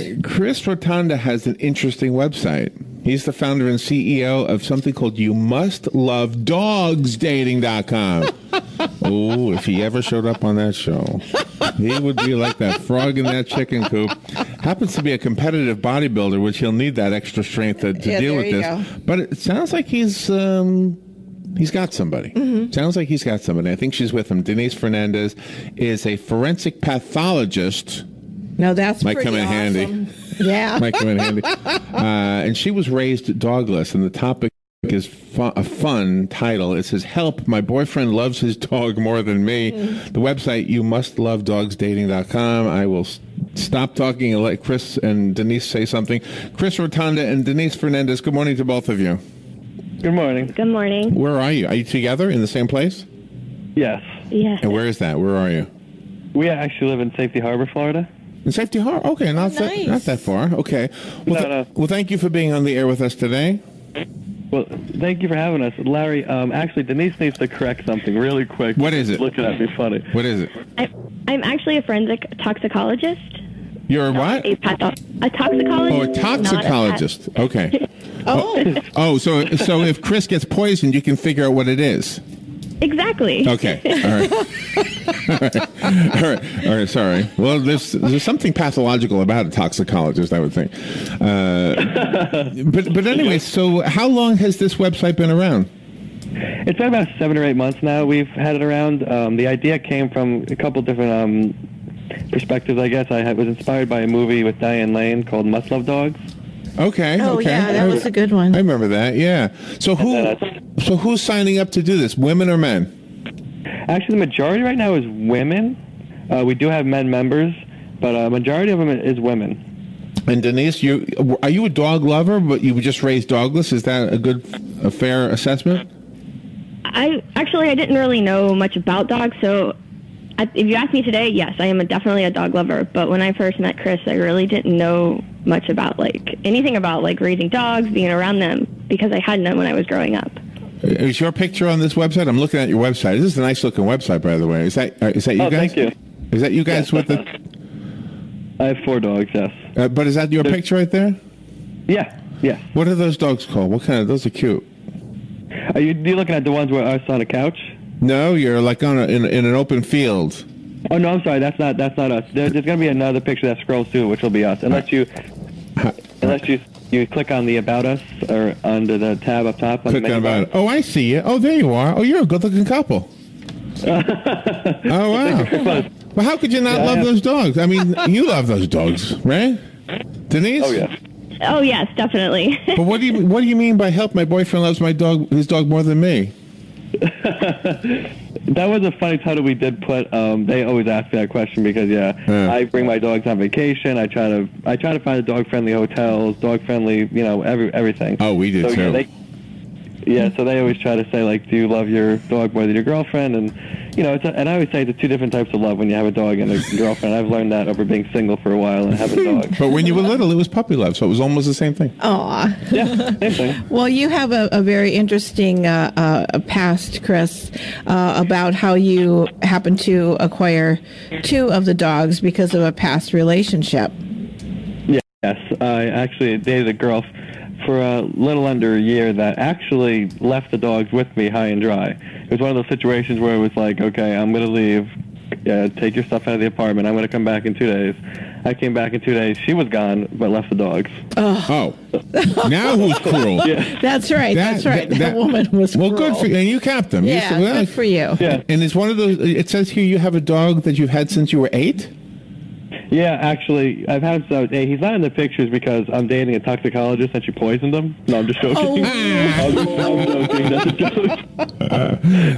Kris Rotonda has an interesting website. He's the founder and CEO of something called YouMustLoveDogsDating.com. Oh, if he ever showed up on that show, he would be like that frog in that chicken coop. Happens to be a competitive bodybuilder, which he'll need that extra strength to deal with this. Go. But it sounds like he's got somebody. Mm-hmm. Sounds like he's got somebody. I think she's with him. Denise Fernandez is a forensic pathologist. No, that's might pretty come in awesome. handy. Yeah, might come in handy. And she was raised dogless, and the topic is a fun title. It says, "Help! My boyfriend loves his dog more than me." The website YouMustLoveDogsDating.com. I will stop talking and let Chris and Denise say something. Kris Rotonda and Denise Fernandez. Good morning to both of you. Good morning. Good morning. Where are you? Are you together in the same place? Yes. Yes. And where is that? Where are you? We actually live in Safety Harbor, Florida. In Safety Harbor? Okay, not that far. Okay. Well, well, thank you for being on the air with us today. Well, thank you for having us. Larry, actually, Denise needs to correct something really quick. What is it? Looking at me funny. What is it? I'm actually a forensic toxicologist. You're a what? A toxicologist. Oh, a toxicologist. Okay. So if Chris gets poisoned, you can figure out what it is. Exactly. Okay. All right. All right. Sorry. Well, there's something pathological about a toxicologist, I would think. But anyway, so how long has this website been around? It's been about 7 or 8 months now. We've had it around. The idea came from a couple different perspectives, I guess. I was inspired by a movie with Diane Lane called Must Love Dogs. Okay. Oh, okay. yeah, that was a good one. I remember that. Yeah. So who's signing up to do this? Women or men? Actually, the majority right now is women. We do have men members, but a majority of them is women. And Denise, are you a dog lover, but you just raised dogless? Is that a fair assessment? I didn't really know much about dogs, so if you ask me today, yes, I am definitely a dog lover. But when I first met Chris, I really didn't know much about anything about raising dogs, being around them, because I had none when I was growing up. Is your picture on this website? I'm looking at your website. This is a nice looking website, by the way. Is that you guys? Oh, thank you. Is that you guys with the? I have 4 dogs. Yes. But is that your picture right there? Yeah. Yeah. What are those dogs called? What kind of? Those are cute. Are you looking at the ones where I was on a couch? No, you're like in an open field. Oh no, I'm sorry. That's not us. There's going to be another picture that scrolls through, which will be us. Unless you click on the About Us or under the tab up top. Click on About Us. Oh, I see you. Oh, there you are. Oh, you're a good-looking couple. Oh wow. Well, how could you not love those dogs? I mean, you love those dogs, right, Denise? Oh yeah. Oh yes, definitely. But what do you mean by help? My boyfriend loves his dog more than me. That was a funny title we did put. They always ask me that question because I bring my dogs on vacation. I try to find a dog-friendly hotels, dog-friendly, everything. Oh, we did too. So they always try to say do you love your dog more than your girlfriend? And and I always say it's 2 different types of love when you have a dog and a girlfriend. I've learned that over being single for a while and having a dog. But when you were little, it was puppy love, so it was almost the same thing. Aw. Yeah, same thing. Well, you have a very interesting past, Chris, about how you happened to acquire 2 of the dogs because of a past relationship. Yes, I actually dated a girl for a little under a year that actually left the dogs with me high and dry. It was one of those situations where it was like, okay, I'm going to leave, take your stuff out of the apartment, I'm going to come back in 2 days. I came back in 2 days, she was gone, but left the dogs. Oh. Now who's cruel? Yeah. That's right, that woman was cruel. Well, good for you, and you kept them. Yeah, good for you. Yeah. And it's one of those, it says here you have a dog that you've had since you were 8? Yeah, actually, I've had him since I was 8. He's not in the pictures because I'm dating a toxicologist and she poisoned him. No, I'm just joking. Oh. I'm joking. That's a joke.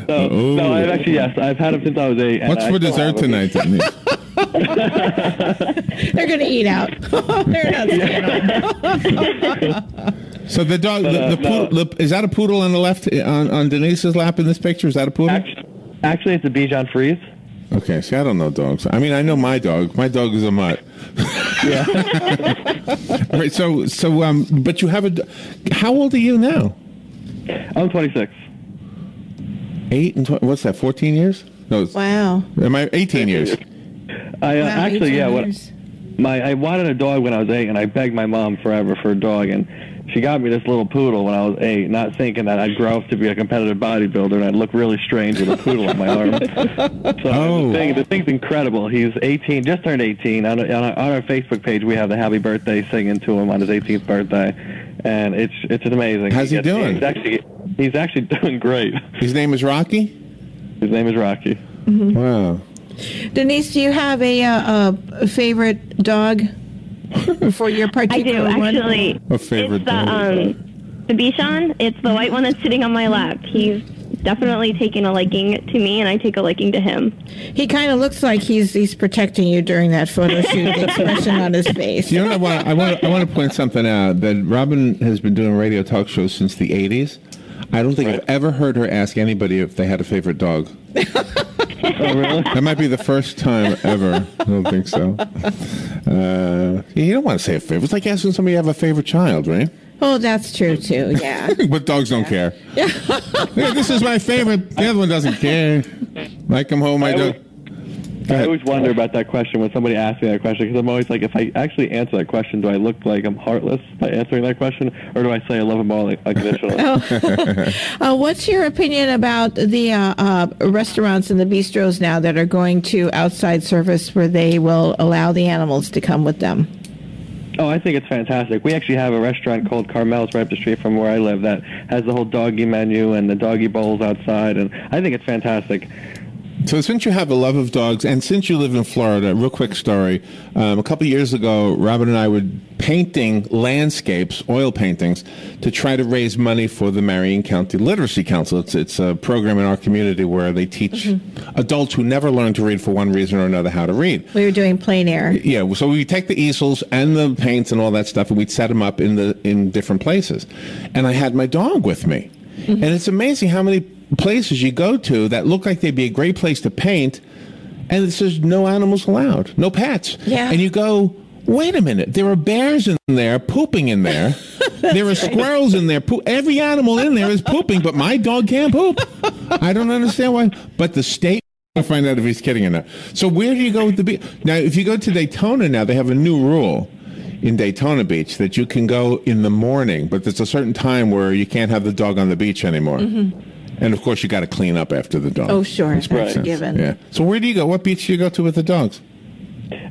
No, I've actually, yes, I've had him since I was 8. What's for dessert tonight, Denise? They're going to eat out. They're not staying home. So the dog, is that a poodle on the left on Denise's lap in this picture? Is that a poodle? Actually, it's a Bichon Frise. Okay, see, I don't know dogs. I mean, I know my dog. My dog is a mutt. Yeah. All right, so, but you have how old are you now? I'm 26. 8 and what's that? 14 years? No. Wow. Am I 18 years? Actually, yeah. I wanted a dog when I was 8, and I begged my mom forever for a dog, and she got me this little poodle when I was 8, not thinking that I'd grow up to be a competitive bodybuilder and I'd look really strange with a poodle on my arm. So the thing's incredible. He's 18, just turned 18. On our Facebook page, we have the happy birthday singing to him on his 18th birthday, and it's amazing. How's he doing? He's actually doing great. His name is Rocky? His name is Rocky. Mm-hmm. Wow. Denise, do you have a favorite dog for your particular one? I do, actually. A favorite dog? The Bichon. It's the white one that's sitting on my lap. He's definitely taking a liking to me, and I take a liking to him. He kind of looks like he's protecting you during that photo shoot, the expression on his face. You know what? I want to point something out, that Robin has been doing radio talk shows since the 80s. I don't think I've ever heard her ask anybody if they had a favorite dog. Oh, really? That might be the first time ever. I don't think so. You don't want to say a favorite. It's like asking somebody to have a favorite child, right? Oh, that's true, too, yeah. But dogs don't care. Yeah, this is my favorite. The other one doesn't care. I come home, I do. I always wonder about that question when somebody asks me that question, because I'm always like, if I actually answer that question, do I look like I'm heartless by answering that question, or do I say I love them all unconditionally? What's your opinion about the restaurants and the bistros now that are going to outside service where they will allow the animals to come with them? Oh, I think it's fantastic. We actually have a restaurant called Carmel's right up the street from where I live that has the whole doggy menu and the doggy bowls outside, and I think it's fantastic. So since you have a love of dogs, and since you live in Florida, real quick story. A couple years ago, Robin and I were painting landscapes, oil paintings, to try to raise money for the Marion County Literacy Council. It's a program in our community where they teach adults who never learned to read for one reason or another how to read. We were doing plein air. Yeah, so we take the easels and the paints and all that stuff, and we'd set them up in different places. And I had my dog with me. And it's amazing how many places you go to that look like they'd be a great place to paint, and it says no animals allowed, no pets. Yeah. And you go, wait a minute, there are bears in there pooping in there. There are squirrels in there. Every animal in there is pooping, but my dog can't poop. I don't understand why. But the state will find out if he's kidding or not. So where do you go with the beach? Now, if you go to Daytona now, they have a new rule in Daytona Beach that you can go in the morning, but there's a certain time where you can't have the dog on the beach anymore. And, of course, you got to clean up after the dog. Oh, sure. That's a given. Yeah. So where do you go? What beach do you go to with the dogs?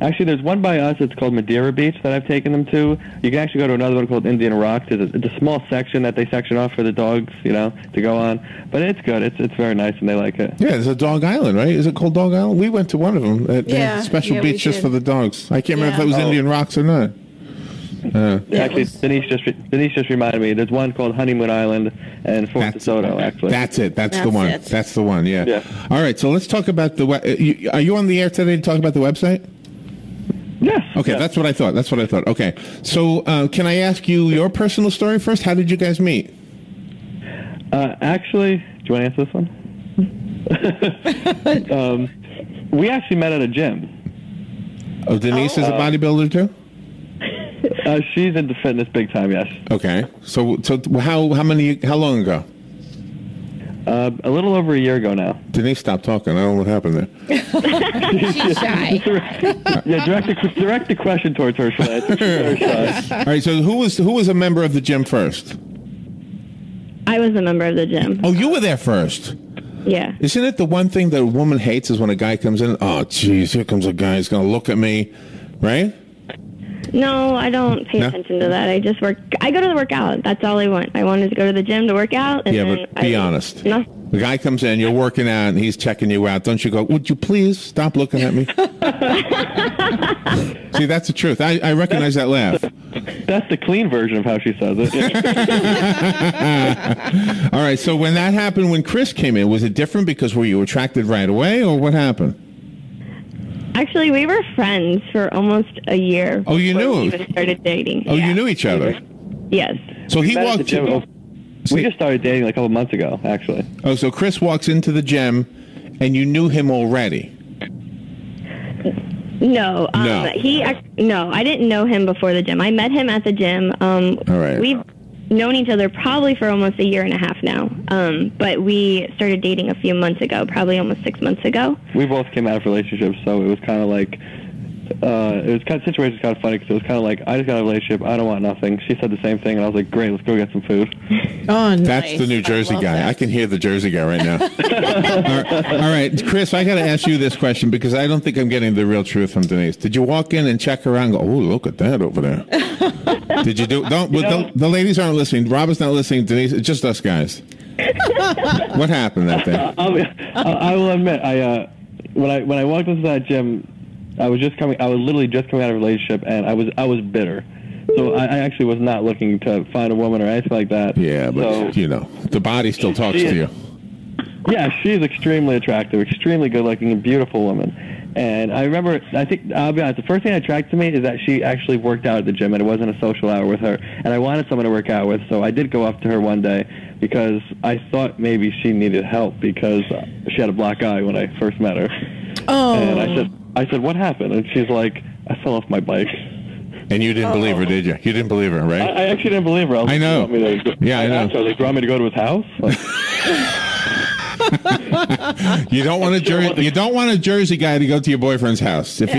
Actually, there's one by us. It's called Madeira Beach that I've taken them to. You can actually go to another one called Indian Rocks. It's a small section that they section off for the dogs, to go on. But it's good. It's very nice, and they like it. Yeah, there's a Dog Island, right? Is it called Dog Island? We went to one of them at special beach just for the dogs. I can't remember if it was Indian Rocks or not. Actually, Denise just reminded me. There's one called Honeymoon Island and Fort DeSoto, actually. That's it. That's the one. That's the one, yeah. All right, so let's talk about are you on the air today to talk about the website? Yes. Okay, yes. That's what I thought. Okay, so can I ask you your personal story first? How did you guys meet? Actually, do you want to answer this one? We actually met at a gym. Oh, Denise is a bodybuilder too? She's into fitness big time, yes. Okay. So how long ago? A little over a year ago now. Denise, stop talking. I don't know what happened there. She's shy. Direct the question towards her. She's very shy. All right. So who was a member of the gym first? I was a member of the gym. Oh, you were there first. Yeah. Isn't it the one thing that a woman hates is when a guy comes in? Oh, geez, here comes a guy. He's going to look at me, right? No, I don't pay attention to that. I just work. I go to the workout. That's all I want. I wanted to go to the gym to work out. And but be honest. No. The guy comes in, you're working out, and he's checking you out. Don't you go, would you please stop looking at me? See, that's the truth. I recognize that laugh. That's the clean version of how she says it. All right, so when that happened, when Chris came in, was it different because were you attracted right away, or what happened? Actually, we were friends for almost a year. Oh, you knew? We even started dating. Oh, you knew each other? Yes. So he walked in. We just started dating a couple months ago, actually. Oh, so Chris walks into the gym, and you knew him already? No. No, I didn't know him before the gym. I met him at the gym. All right. We've known each other probably for almost a year and a half now. But we started dating a few months ago, probably almost 6 months ago. We both came out of relationships, so it was kind of like situation was kind of funny because it was kind of like, I just got a relationship, I don't want nothing. She said the same thing, and I was like, great, let's go get some food. Oh, nice. That's the New Jersey guy. That. I can hear the Jersey guy right now. All right, Chris, I got to ask you this question because I don't think I'm getting the real truth from Denise. Did you walk in and check her out and go, oh, look at that over there? Did you do? The ladies aren't listening. Robert's not listening. Denise, it's just us guys. What happened that day? I will admit, when I walked into that gym, I was literally just coming out of a relationship, and I was bitter. So I actually was not looking to find a woman or anything like that. Yeah, but the body still talks to you. Yeah, she's extremely attractive, extremely good-looking, and beautiful woman. And I'll be honest, the first thing that attracted me is that she actually worked out at the gym, and it wasn't a social hour with her. And I wanted someone to work out with, so I did go up to her one day because I thought maybe she needed help because she had a black eye when I first met her. Oh. And I said, what happened? And she's like, I fell off my bike. And you didn't believe her, did you? You didn't believe her, right? I actually didn't believe her. I know. Yeah, I know. I was like, do you want me to go to his house? Like, You don't want a Jersey guy to go to your boyfriend's house if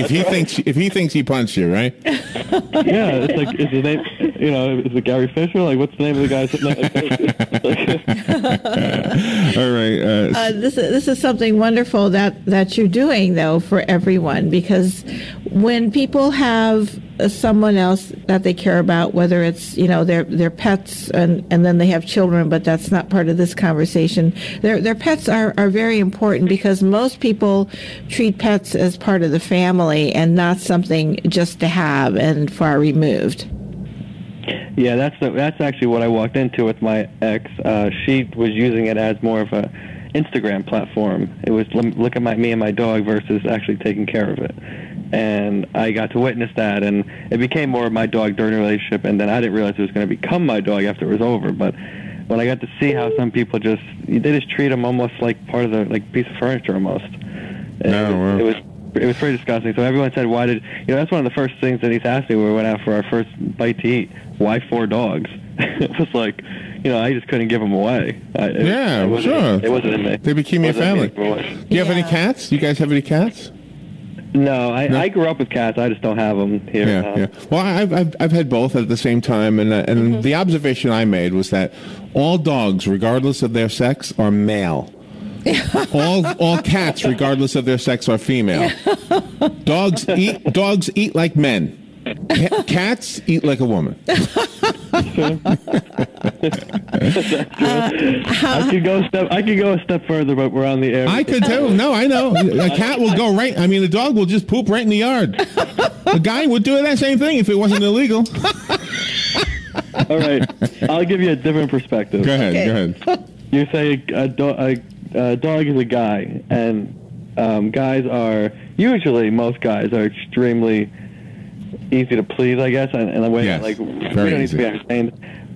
he thinks he punched you, right? Yeah, it's like, is his name, is it Gary Fisher? Like, what's the name of the guy sitting there? All right. This is something wonderful that you're doing though for everyone, because when people have someone else that they care about, whether it's their pets and then they have children, but that's not part of this conversation. Their pets are very important because most people treat pets as part of the family and not something just to have and far removed. Yeah, that's actually what I walked into with my ex. She was using it as more of a Instagram platform. It was look at me and my dog versus actually taking care of it. And I got to witness that, and it became more of my dog during the relationship, and then I didn't realize it was going to become my dog after it was over. But when I got to see how some people they just treat them almost like part of the piece of furniture almost. And it was pretty disgusting. So everyone said, why did that's one of the first things Denise asked me when we went out for our first bite to eat. Why 4 dogs? It was like, I just couldn't give them away. Sure. It wasn't in me. They became your family. Do you have any cats? You guys have any cats? No, I grew up with cats. I just don't have them here. Yeah. Well, I've had both at the same time, and the observation I made was that all dogs, regardless of their sex, are male. all cats, regardless of their sex, are female. Dogs eat like men. Cats eat like a woman. I could go a step further, but we're on the air. I could too. No, I know. A cat will go right. I mean, the dog will just poop right in the yard. A guy would do that same thing if it wasn't illegal. All right, I'll give you a different perspective. Go ahead. You say a dog is a guy, and most guys are extremely easy to please, I guess, and the way we don't need to be entertained.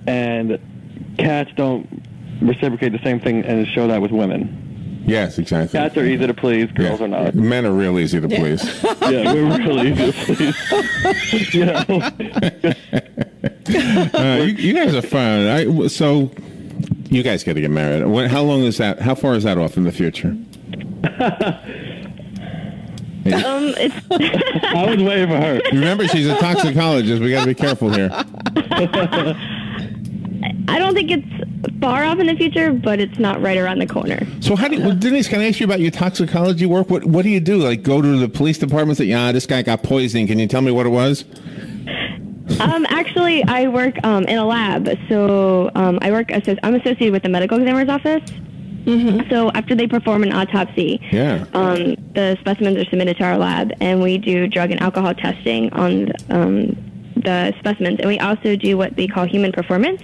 And cats don't reciprocate the same thing and show that with women. Yes, exactly. Cats are easy to please, girls are not. Men are real easy to please. Yeah, we're really easy to please. You guys are fun. So you guys got to get married. How long is that? How far is that off in the future? I was waiting for her. Remember, she's a toxicologist. We got to be careful here. I don't think it's far off in the future, but it's not right around the corner. So Denise, can I ask you about your toxicology work? What do you do? Like go to the police department and say, this guy got poisoning. Can you tell me what it was? Actually, I work in a lab. So I'm associated with the medical examiner's office. Mm-hmm. So after they perform an autopsy, the specimens are submitted to our lab, and we do drug and alcohol testing on the specimens. And we also do what they call human performance,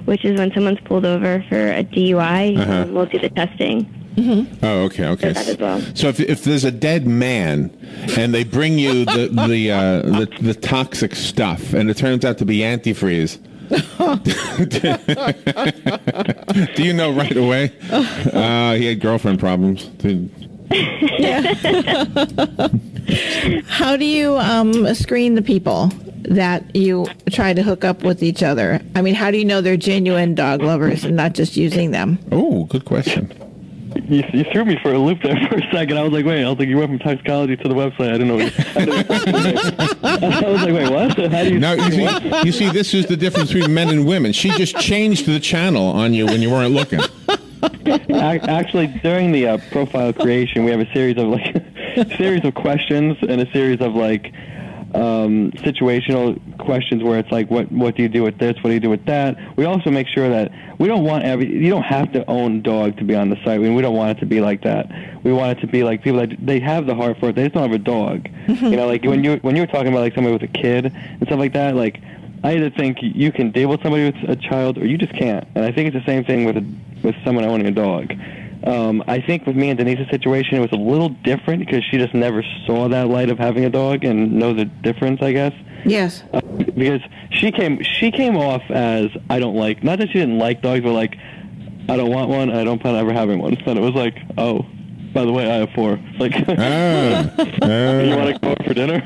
which is when someone's pulled over for a DUI, we'll do the testing. Mm-hmm. Oh, okay. For that as well. So if there's a dead man and they bring you the toxic stuff, and it turns out to be antifreeze, do you know right away? He had girlfriend problems. How do you screen the people that you try to hook up with each other? I mean, how do you know they're genuine dog lovers and not just using them? Oh, good question. You threw me for a loop there for a second. I was like, wait. I was like, you went from toxicology to the website. I didn't know. I was like, wait, what? How do you? No, you see, this is the difference between men and women. She just changed the channel on you when you weren't looking. Actually, during the profile creation, we have a series of questions and a series of situational questions where it's like, what do you do with this? What do you do with that? We also make sure that we don't want you don't have to own a dog to be on the site. We don't want it to be like that. We want it to be like people that they have the heart for it. They just don't have a dog. Mm-hmm. You know, like when you were talking about like somebody with a kid and stuff like that, like I either think you can deal with somebody with a child or you just can't. And I think it's the same thing with someone owning a dog. I think with me and Denise's situation, it was a little different because she just never saw that light of having a dog and know the difference, I guess. Yes. Because she came off as, I don't like, not that she didn't like dogs, but like, I don't want one, and I don't plan on ever having one. And it was like, oh, by the way, I have 4. Like, you want to go out for dinner?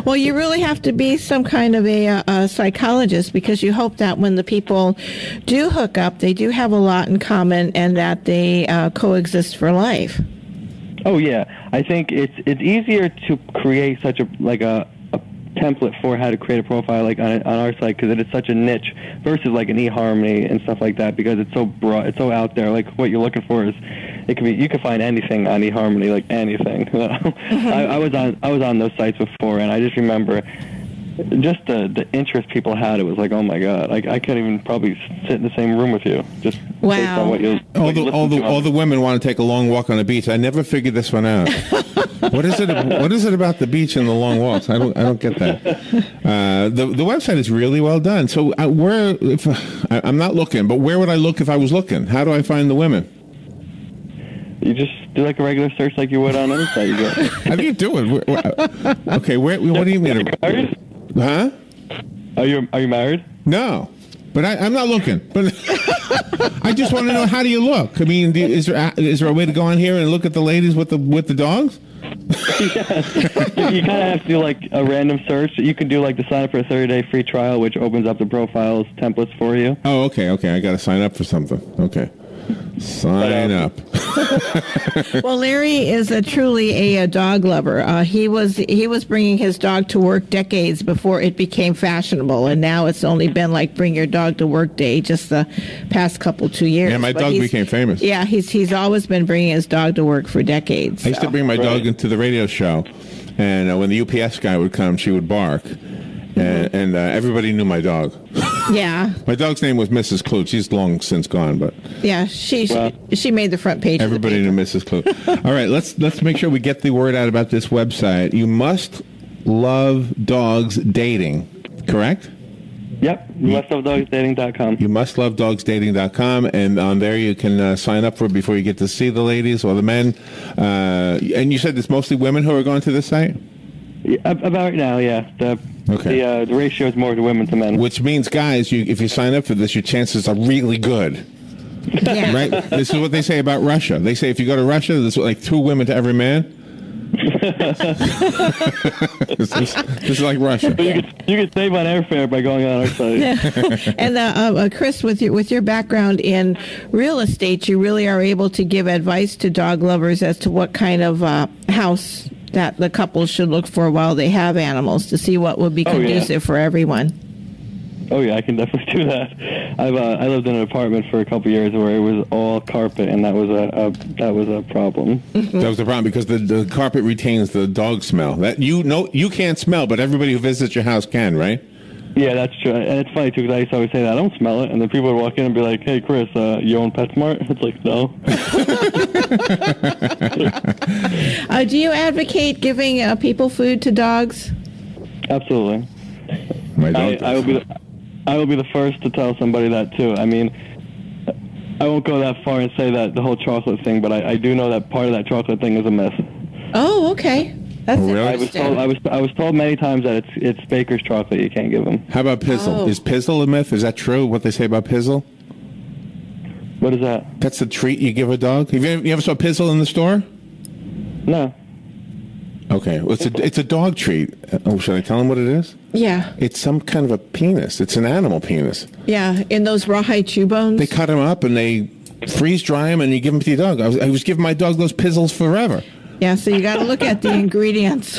Well, you really have to be some kind of a psychologist because you hope that when the people do hook up, they do have a lot in common and that they coexist for life. Oh yeah, I think it's easier to create such a template for how to create a profile like on our site because it is such a niche versus like an eHarmony and stuff like that because it's so broad, it's so out there. Like what you're looking for is you can find anything on eHarmony, like anything. Mm-hmm. I was on those sites before, and I just remember just the interest people had. It was like, oh my god, I can't even probably sit in the same room with you. Just wow. Based on what you all the women want to take a long walk on the beach. I never figured this one out. What is it about the beach and the long walks? I don't get that. The website is really well done. So I'm not looking, but where would I look if I was looking? How do I find the women? You just do like a regular search like you would on any site you go. How do you do it? Okay, what do you mean? Married? Huh? Are you married? No, but I'm not looking. But I just want to know, how do you look? I mean, is there a way to go on here and look at the ladies with the dogs? Yes. You kind of have to do like a random search. You can do like the sign up for a 30-day free trial, which opens up the profiles templates for you. Oh, okay. I got to sign up for something. Okay. Sign up. Well, Larry is truly a dog lover. He was bringing his dog to work decades before it became fashionable, and now it's only been like bring your dog to work day just the past 2 years. Yeah, my dog became famous. Yeah, he's always been bringing his dog to work for decades. I used to bring my dog into the radio show, and when the UPS guy would come, she would bark. And everybody knew my dog. Yeah. My dog's name was Mrs. Clute. She's long since gone, but yeah, she made the front page. Everybody knew Mrs. Clute. All right, let's make sure we get the word out about this website. You must love dogs dating, correct? Yep, mustlovedogsdating.com. You must love dogsdating.com, and on there you can sign up for it before you get to see the ladies or the men. And you said it's mostly women who are going to this site? Yeah, about now, yeah. The ratio is more to women to men. Which means, guys, if you sign up for this, your chances are really good. Yeah. Right? This is what they say about Russia. They say if you go to Russia, there's like 2 women to every man. This is like Russia. You can save on airfare by going on our site. And Chris, with your background in real estate, you really are able to give advice to dog lovers as to what kind of house that the couple should look for while they have animals to see what would be conducive for everyone. Oh yeah, I can definitely do that. I lived in an apartment for a couple years where it was all carpet, and that was a problem. That was the problem because the carpet retains the dog smell. That you can't smell, but everybody who visits your house can, right? Yeah, that's true. And it's funny too because I used to always say that I don't smell it, and then people would walk in and be like, "Hey, Chris, you own PetSmart?" It's like, no. Do you advocate giving people food to dogs? Absolutely. My dog I will be the first to tell somebody that too. I mean, I won't go that far and say that the whole chocolate thing, but I do know that part of that chocolate thing is a myth. Oh, okay. That's really? I was told many times that it's Baker's chocolate you can't give them. How about Pizzle? Oh. Is Pizzle a myth? Is that true? What they say about Pizzle? What is that? That's the treat you give a dog. You ever saw Pizzle in the store? No. Okay, well, it's a dog treat. Oh, should I tell him what it is? Yeah. It's some kind of a penis. It's an animal penis. Yeah, in those rawhide chew bones. They cut him up and they freeze dry them, and you give them to your dog. I was giving my dog those pizzles forever. Yeah, so you got to look at the ingredients.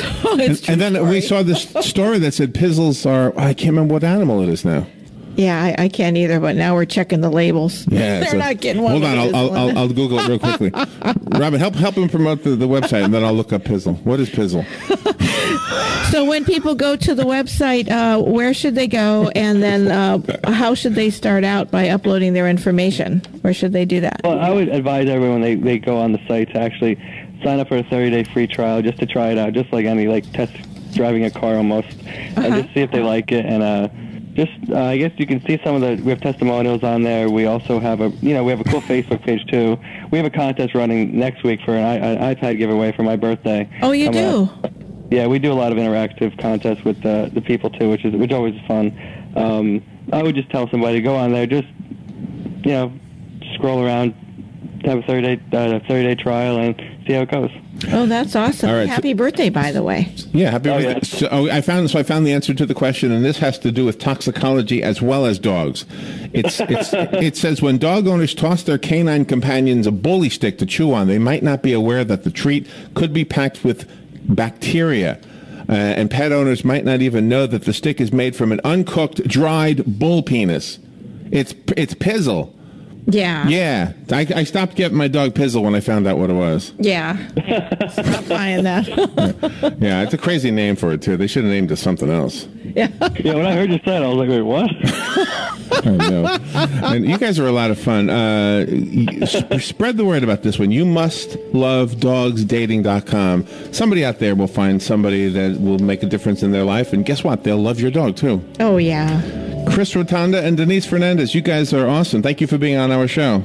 And then we saw this story that said pizzles are, I can't remember what animal it is now. Yeah, I can't either, but now we're checking the labels. Yeah, They're not getting one. Hold on, I'll Google it real quickly. Robin, help him promote the website, and then I'll look up pizzle. What is pizzle? So when people go to the website, where should they go? And then how should they start out by uploading their information? Where should they do that? Well, I would advise everyone they go on the site to actually sign up for a 30-day free trial just to try it out, just like any test driving a car almost, and just see if they like it. And I guess you can see we have testimonials on there. We also have we have a cool Facebook page too. We have a contest running next week for an iPad giveaway for my birthday. Oh, you do? Yeah, we do a lot of interactive contests with the people too, which always is fun. I would just tell somebody, go on there, just scroll around, have a 30-day trial, and see how it goes. Oh, that's awesome! All right, happy birthday, by the way. Yeah, happy birthday. Yeah. So I found the answer to the question, and this has to do with toxicology as well as dogs. It says when dog owners toss their canine companions a bully stick to chew on, they might not be aware that the treat could be packed with bacteria. And pet owners might not even know that the stick is made from an uncooked, dried bull penis. It's pizzle. Yeah. Yeah. I stopped getting my dog pizzle when I found out what it was. Yeah. Stop buying that. Yeah, it's a crazy name for it, too. They should have named it something else. Yeah. Yeah, when I heard you say it, I was like, wait, what? I know. And you guys are a lot of fun. Spread the word about this one. You must love dogsdating.com. Somebody out there will find somebody that will make a difference in their life, and guess what? They'll love your dog, too. Oh, yeah. Kris Rotonda and Denise Fernandez, you guys are awesome. Thank you for being on our show.